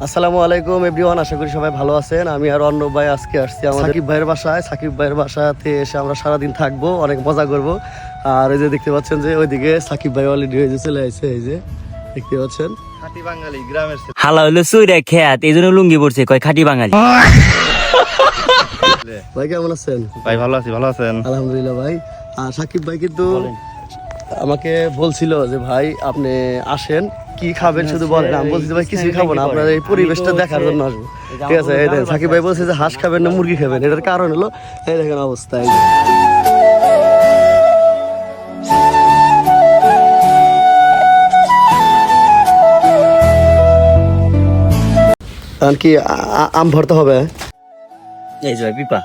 আসসালামু আলাইকুম এভরিওয়ান, আশা করি সবাই ভালো আছেন। আমি আর অন্য ভাই আজকে আসছি আমাদের সাকিব ভাইয়ের বাসায়। সাকিব ভাইয়ের বাসাতে এসে আমরা সারাদিন থাকবো, অনেক মজা করব। আর এই যে দেখতে পাচ্ছেন যে ওইদিকে সাকিব ভাই অলরেডি হয়ে চলে আসছে, এই যে দেখতে পাচ্ছেন। খাঁটি বাঙালি গ্রামের ছেলে। হালা হইলো চুইরা খেয়াত এই জন্য লুঙ্গি পড়ছে, কয় খাঁটি বাঙালি। ভাই কেমন আছেন? ভাই ভালো আছি, ভালো আছেন? আলহামদুলিল্লাহ ভাই। আর সাকিব ভাই কিন্তু আমাকে বলছিল যে ভাই আপনি আসেন, কি খাবেন শুধু বলেন। আমি বলছি ভাই কিছুই খাবো না, আপনার এই পরিবেশটা দেখার জন্য আসবো। ঠিক আছে, এই দেখেন সাকিব ভাই বলছে যে হাঁস খাবেন না মুরগি খাবেন, এটার কারণ হলো এই দেখেন অবস্থা। এই যে এখন কি আম ভরতে হবে? এই যে ভাই পিপা